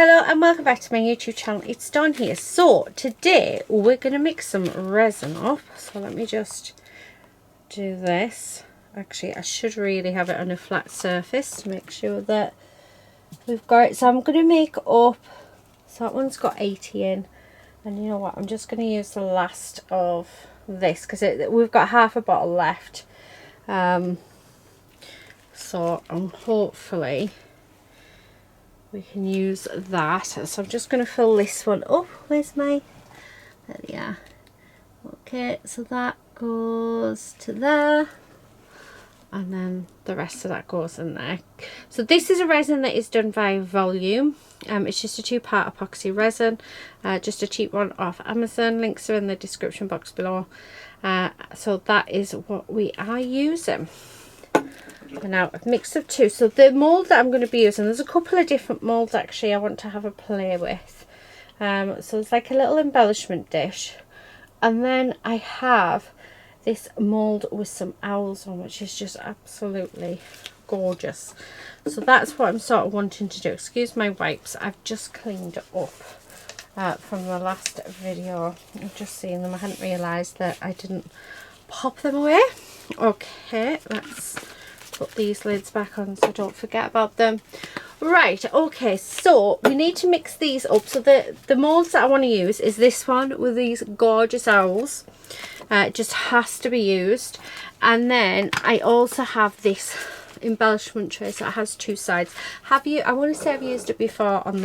Hello and welcome back to my YouTube channel. It's Dawn here. So today we're going to mix some resin up. So let me just do this. Actually, I should really have it on a flat surface to make sure that we've got it. So I'm going to make up, so that one's got 80 in, and you know what, I'm just going to use the last of this because we've got half a bottle left. So hopefully we can use that. So I'm just going to fill this one up. Where's my, there we are. Okay, so that goes to there, and then the rest of that goes in there. So this is a resin that is done by volume. It's just a 2-part epoxy resin, just a cheap one off Amazon. Links are in the description box below. So that is what we are using. And now I've mixed up two. So the mould that I'm going to be using, there's a couple of different moulds actually I want to have a play with. So it's like a little embellishment dish, and then I have this mould with some owls on, which is just absolutely gorgeous. So that's what I'm sort of wanting to do. Excuse my wipes, I've just cleaned it up from the last video. I've just seen them. I hadn't realised that I didn't pop them away. Okay, let's put these lids back on so don't forget about them. Right, okay, so we need to mix these up. So the moulds that I want to use is this one with these gorgeous owls. It just has to be used. And then I also have this embellishment tray, so it has two sides. I want to say I've used it before on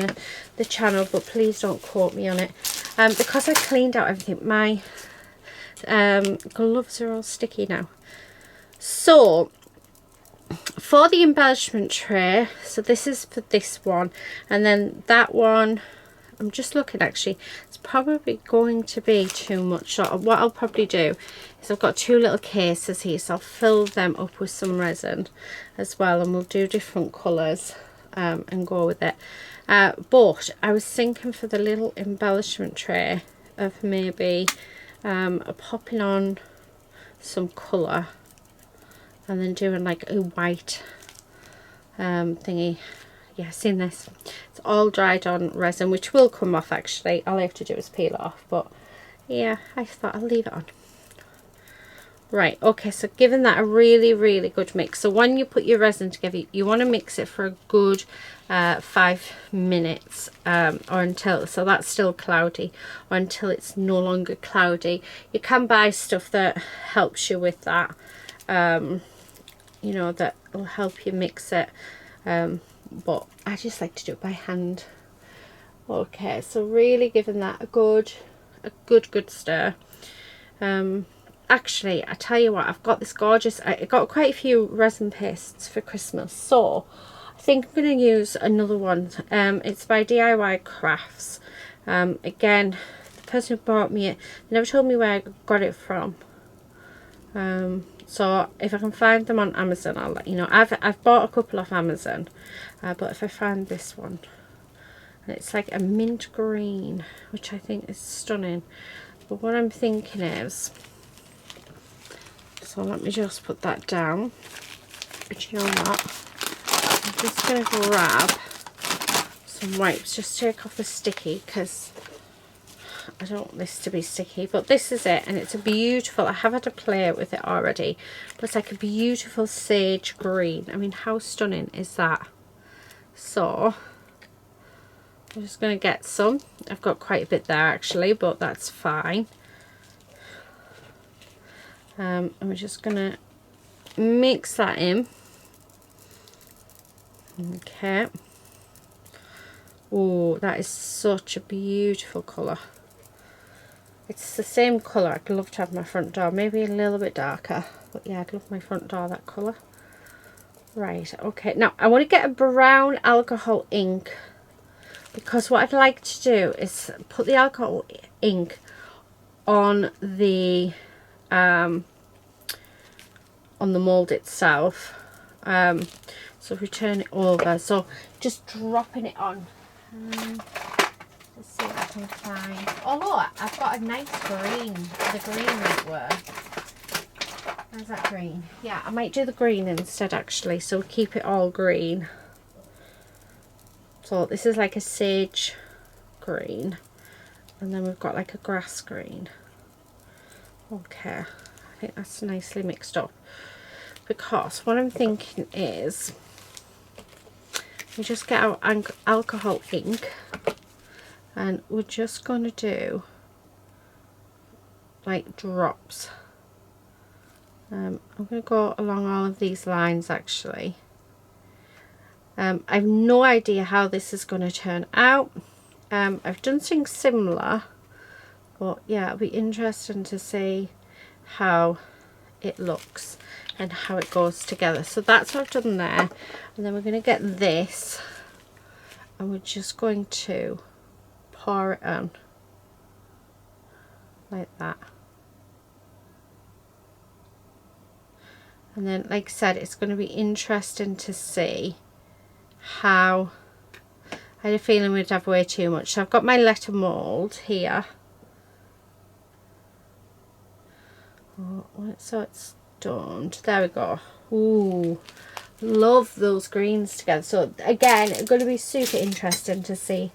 the channel, but please don't quote me on it. Because I cleaned out everything, my gloves are all sticky now. So for the embellishment tray, so this is for this one, and then that one, I'm just looking, actually it's probably going to be too much. So what I'll probably do is, I've got two little cases here, so I'll fill them up with some resin as well, and we'll do different colours and go with it. But I was thinking for the little embellishment tray of maybe popping on some colour and then doing like a white thingy. Yeah, seen this, it's all dried on resin, which will come off actually. All I have to do is peel it off, but yeah, I thought I'll leave it on. Right, okay, so giving that a really good mix. So when you put your resin together, you want to mix it for a good 5 minutes, or until, so that's still cloudy, or until it's no longer cloudy. You can buy stuff that helps you with that, you know, that will help you mix it, but I just like to do it by hand. Okay, so really giving that a good stir. Actually, I tell you what, I've got this gorgeous, I got quite a few resin pastes for Christmas, so I think I'm going to use another one. It's by DIY Crafts. Again, the person who bought me it, they never told me where I got it from. So if I can find them on Amazon, I'll let you know. I've bought a couple off Amazon, but if I find this one, and it's like a mint green, which I think is stunning. But what I'm thinking is, so let me just put that down. But you know what, I'm just going to grab some wipes, just take off the sticky, because I don't want this to be sticky. But this is it, and it's a beautiful, I have had to play with it already, but it's like a beautiful sage green. I mean, how stunning is that? So I'm just going to get some. I've got quite a bit there actually, but that's fine. And we're just going to mix that in. Okay. Oh, that is such a beautiful colour. It's the same colour I'd love to have my front door, maybe a little bit darker, but yeah, I'd love my front door that colour. Right, okay, now I want to get a brown alcohol ink, because what I'd like to do is put the alcohol ink on the mould itself. So if we turn it over, so just dropping it on. Let's see what I can find. Oh look, I've got a nice green. The green might work. How's that green? Yeah, I might do the green instead actually, so keep it all green. So this is like a sage green, and then we've got like a grass green. Okay, I think that's nicely mixed up, because what I'm thinking is we just get our alcohol ink and we're just going to do like drops. I'm going to go along all of these lines actually. I have no idea how this is going to turn out. I've done something similar, but yeah, it'll be interesting to see how it looks and how it goes together. So that's what I've done there, and then we're going to get this and we're just going to pour it on like that. And then, like I said, it's going to be interesting to see how. I had a feeling we'd have way too much. So I've got my letter mould here. Oh, so it's done. There we go. Ooh, love those greens together. So again, it's going to be super interesting to see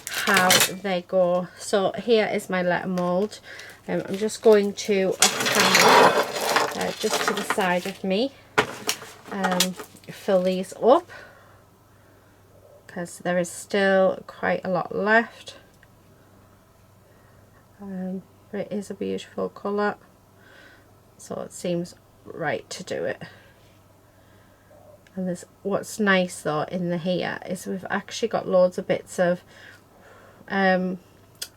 how they go. So here is my letter mould. I'm just going to off camera, just to the side of me, fill these up, because there is still quite a lot left. But it is a beautiful colour, so it seems right to do it. And there's, what's nice though in the here is we've actually got loads of bits of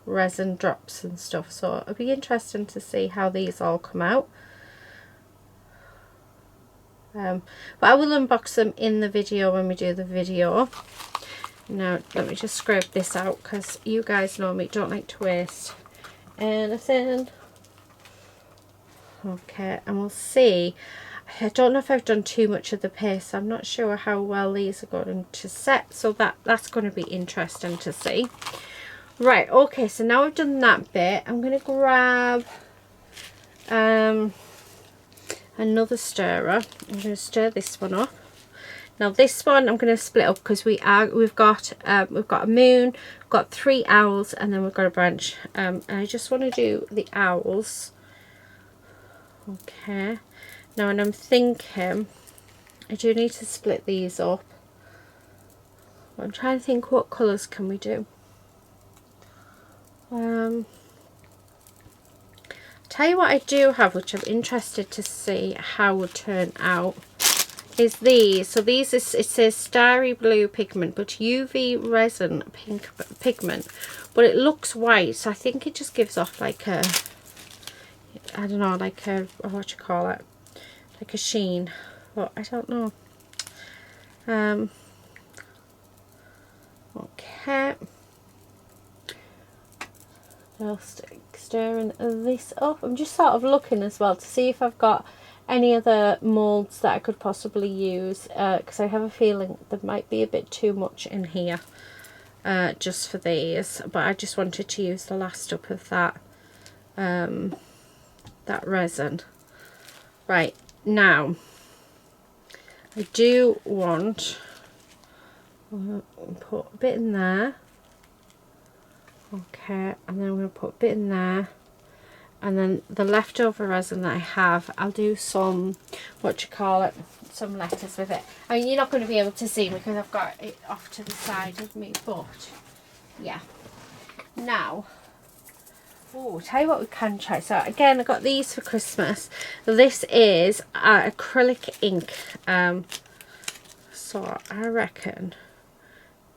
resin drops and stuff, so it'll be interesting to see how these all come out. But I will unbox them in the video when we do the video. Now let me just scrape this out, because you guys know me, don't like to waste anything. Okay, and we'll see. I don't know if I've done too much of the paste. I'm not sure how well these are going to set, so that's going to be interesting to see. Right, okay, so now I've done that bit, I'm going to grab another stirrer. I'm going to stir this one up. Now this one I'm going to split up, because we've got a moon, we've got 3 owls, and then we've got a branch. And I just want to do the owls. Okay. Now, and I'm thinking I do need to split these up. I'm trying to think, what colours can we do? Tell you what I do have, which I'm interested to see how would turn out, is these. So these is, it says starry blue pigment, but UV resin pink pigment, but it looks white, so I think it just gives off like a, I don't know, like a, what you call it, like a sheen, but I don't know. Okay, just stirring this up. I'm just sort of looking as well to see if I've got any other moulds that I could possibly use, because I have a feeling there might be a bit too much in here just for these, but I just wanted to use the last up of that that resin. Right, now I do want to put a bit in there. Okay, and then I'm going to put a bit in there, and then the leftover resin that I have, I'll do some, what you call it, some letters with it. I mean, you're not going to be able to see because I've got it off to the side of me, but yeah. Now, oh, tell you what we can try. So again, I got these for Christmas. This is acrylic ink. So I reckon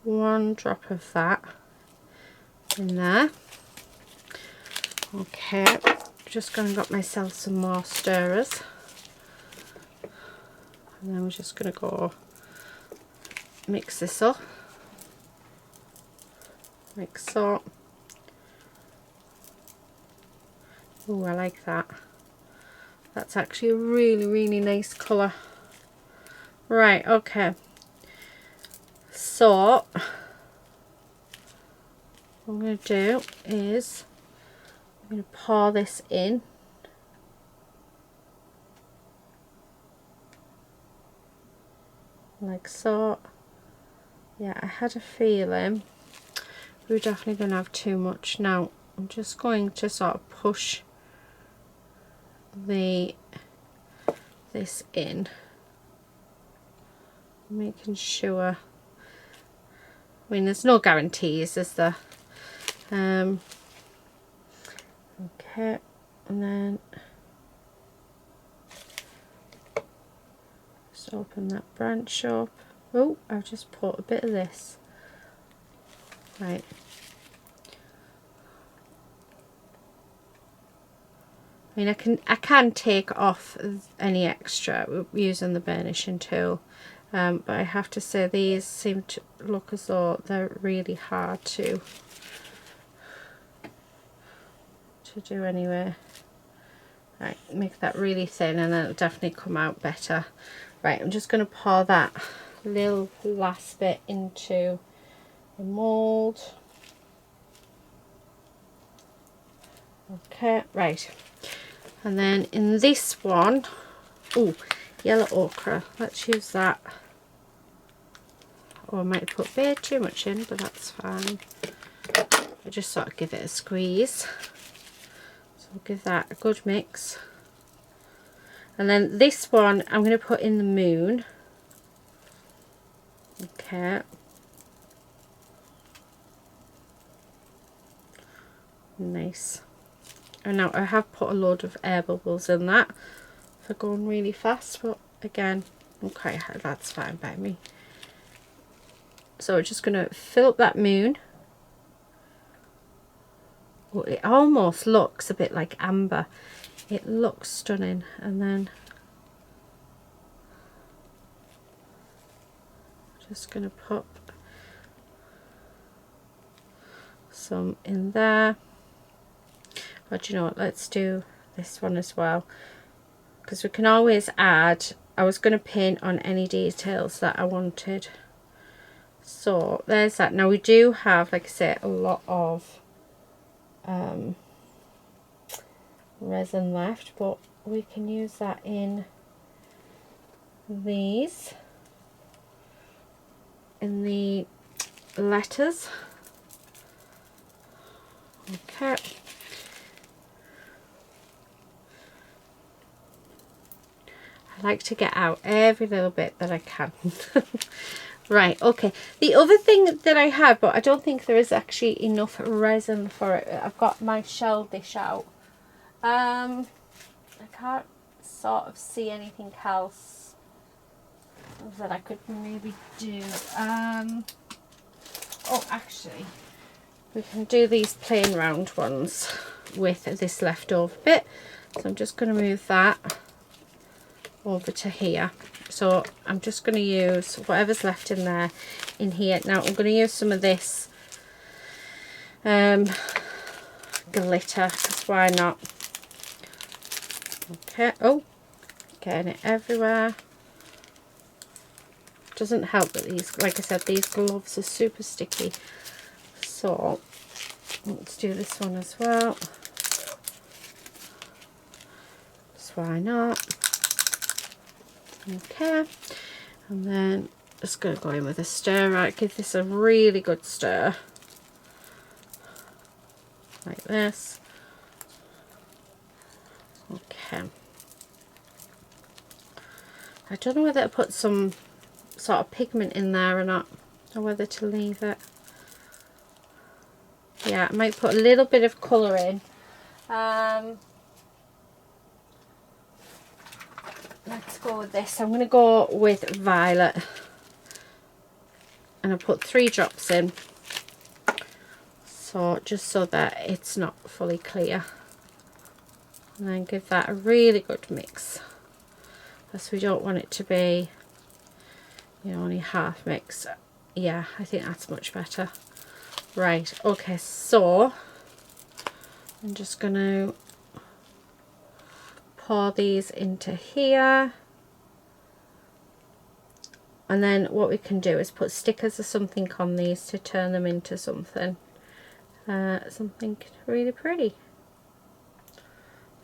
1 drop of that in there. Okay, just going to get myself some more stirrers, and then we're just going to go mix this up like so. Oh, I like that. That's actually a really nice colour. Right, okay, so what I'm going to do is I'm going to pour this in. Like so. Yeah, I had a feeling we were definitely going to have too much. Now I'm just going to sort of push this in, making sure. I mean, there's no guarantees, is there? Okay, and then just open that branch up. Oh, I've just put a bit of this. Right. I mean, I can take off any extra using the burnishing tool, but I have to say these seem to look as though they're really hard to do anyway. Right, make that really thin and then it'll definitely come out better. Right, I'm just going to pour that little last bit into the mould. Okay, right. And then in this one, oh, yellow ochre. Let's use that. Or I might put way too much in, but that's fine. I just sort of give it a squeeze. So I'll give that a good mix. And then this one I'm going to put in the moon. Okay. Nice. And now I have put a load of air bubbles in that for going really fast, but again, okay, that's fine by me. So we're just going to fill up that moon. Oh, it almost looks a bit like amber. It looks stunning. And then just going to pop some in there. But you know what, let's do this one as well, because we can always add. I was going to paint on any details that I wanted. So there's that. Now we do have, like I say, a lot of resin left, but we can use that in these, in the letters. Okay. I like to get out every little bit that I can. Right, okay. The other thing that I had, but I don't think there is actually enough resin for it. I've got my shell dish out. I can't sort of see anything else that I could maybe do. Oh, actually, we can do these plain round ones with this leftover bit. So I'm just going to move that over to here. So I'm just going to use whatever's left in there in here. Now I'm going to use some of this glitter, because why not? Okay, oh, getting it everywhere. Doesn't help that these, like I said, these gloves are super sticky. So let's do this one as well. So why not? Okay, and then just going to go in with a stir. Right, give this a really good stir, like this. Okay. I don't know whether to put some sort of pigment in there or not, or whether to leave it. Yeah, I might put a little bit of colour in. Let's go with this. I'm going to go with violet, and I put 3 drops in, so just so that it's not fully clear, and then give that a really good mix, because we don't want it to be, you know, only half mix. Yeah, I think that's much better. Right, okay, so I'm just going to pour these into here, and then what we can do is put stickers or something on these to turn them into something really pretty.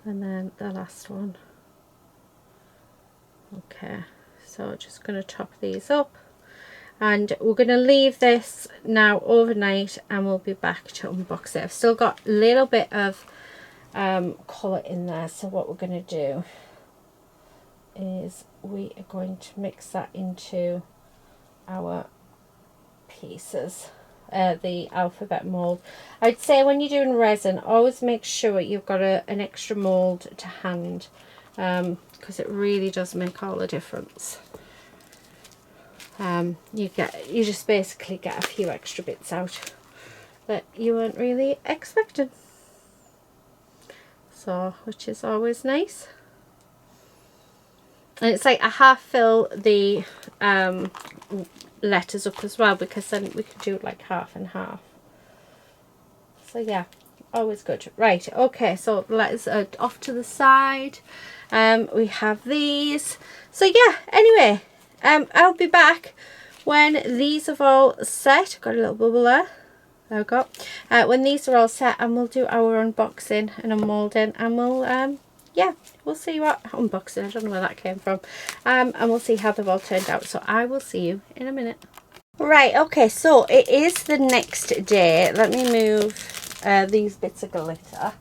And then the last one. Okay, so just going to top these up, And we're going to leave this now overnight and we'll be back to unbox it. I've still got a little bit of colour in there, so what we're going to do is we are going to mix that into our pieces, the alphabet mould. I'd say when you're doing resin, always make sure you've got an extra mould to hand, because it really does make all the difference. You just basically get a few extra bits out that you weren't really expecting, so which is always nice. And it's like I half fill the letters up as well, because then we can do it like half and half. So yeah, always good. Right, okay, so letters are off to the side. We have these. So yeah, anyway, I'll be back when these have all set. Got a little bubble there. There we go. When these are all set, and we'll do our unboxing and unmoulding, and we'll yeah, we'll see what unboxing, I don't know where that came from, and we'll see how they've all turned out. So I will see you in a minute. Right, okay, so it is the next day. Let me move these bits of glitter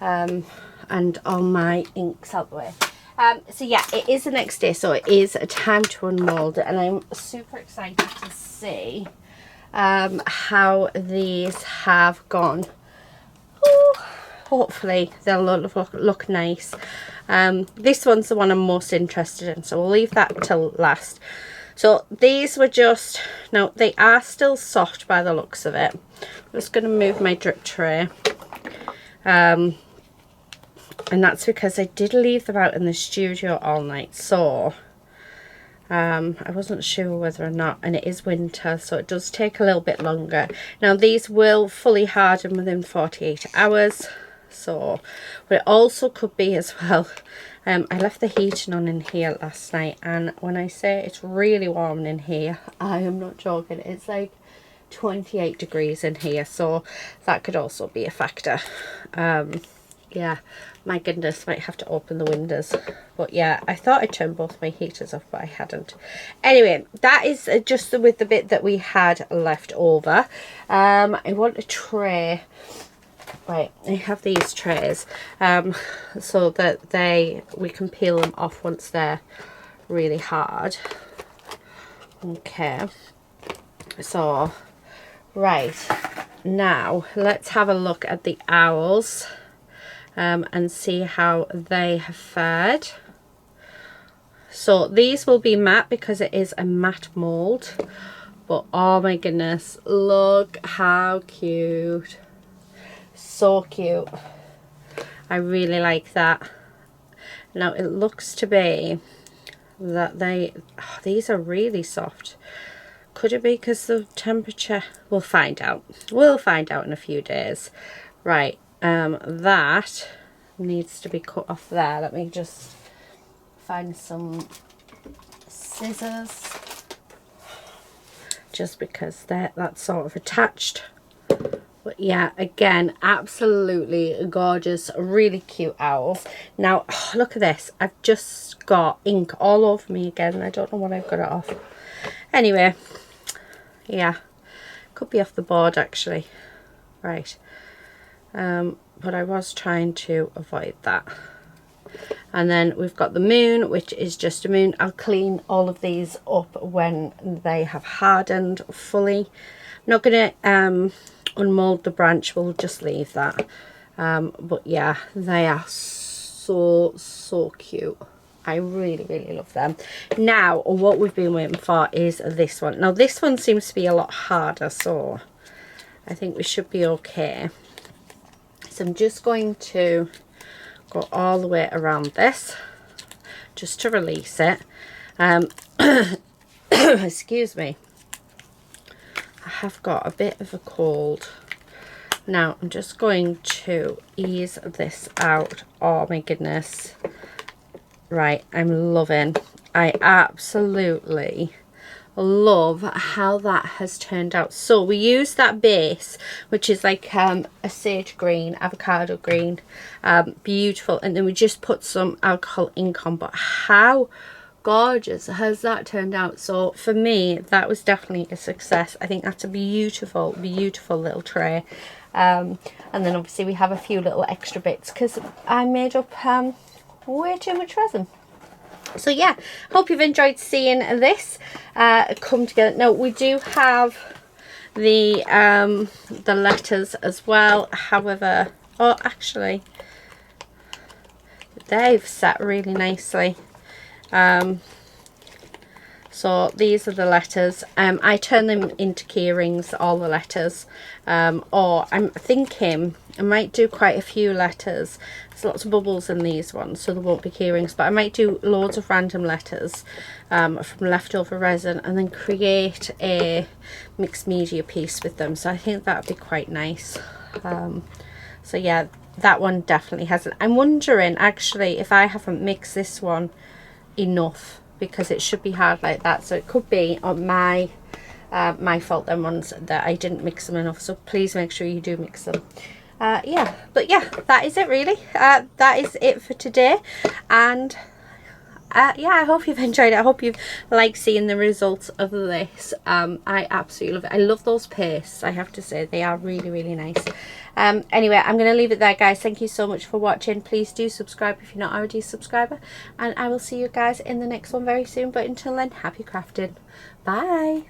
and all my inks out the way. So yeah, it is the next day, so it is time to unmould it, and I'm super excited to see how these have gone. Ooh. Hopefully they'll look nice. This one's the one I'm most interested in, so we'll leave that till last. So these were just, now they are still soft by the looks of it. I'm just going to move my drip tray, and that's because I did leave them out in the studio all night, so I wasn't sure whether or not, and it is winter, so it does take a little bit longer. Now these will fully harden within 48 hours. So, but it also could be as well, I left the heating on in here last night, and when I say it's really warm in here, I am not joking. It's like 28 degrees in here, so that could also be a factor. Yeah, my goodness, might have to open the windows. But yeah, I thought I turned both my heaters off, but I hadn't. Anyway, that is just with the bit that we had left over. I want a tray. Right, I have these trays so that we can peel them off once they're really hard. Okay, so right, now let's have a look at the owls and see how they have fared. So these will be matte because it is a matte mould, but oh my goodness, look how cute. So cute. I really like that. Now it looks to be that these are really soft. Could it be because the temperature? We'll find out. We'll find out in a few days. Right, that needs to be cut off there. Let me just find some scissors, just because that's sort of attached. But yeah, again, absolutely gorgeous, really cute owls. Now, oh, look at this. I've just got ink all over me again. I don't know what I've got it off. Anyway, yeah, could be off the board actually. Right. But I was trying to avoid that. And then we've got the moon, which is just a moon. I'll clean all of these up when they have hardened fully. I'm not going to unmold the branch, we'll just leave that. But yeah, they are so cute. I really love them. Now what we've been waiting for is this one. Now this one seems to be a lot harder, so I think we should be okay. So I'm just going to go all the way around this just to release it. Excuse me, I have got a bit of a cold. Now I'm just going to ease this out. Oh my goodness. Right, I'm loving, I absolutely love how that has turned out. So we use that base, which is like a sage green, avocado green, beautiful, and then we just put some alcohol ink on. But how gorgeous has that turned out. So for me, that was definitely a success. I think that's a beautiful, beautiful little tray. And then obviously we have a few little extra bits because I made up way too much resin. So yeah, hope you've enjoyed seeing this come together. Now we do have the letters as well. However, oh, actually they've set really nicely. So these are the letters. I turn them into key rings, all the letters, or I'm thinking I might do quite a few letters. There's lots of bubbles in these ones, so there won't be key rings, but I might do loads of random letters from leftover resin and then create a mixed media piece with them. So I think that would be quite nice. So yeah, that one definitely hasn't. I'm wondering actually if I haven't mixed this one enough, because it should be hard like that. So it could be on my fault then, ones that I didn't mix them enough. So please make sure you do mix them. Yeah, but yeah, that is it really. That is it for today. And yeah, I hope you've enjoyed it. I hope you've liked seeing the results of this. I absolutely love it. I love those pastes, I have to say. They are really, really nice. Anyway, I'm going to leave it there, guys. Thank you so much for watching. Please do subscribe if you're not already a subscriber. And I will see you guys in the next one very soon. But until then, happy crafting. Bye.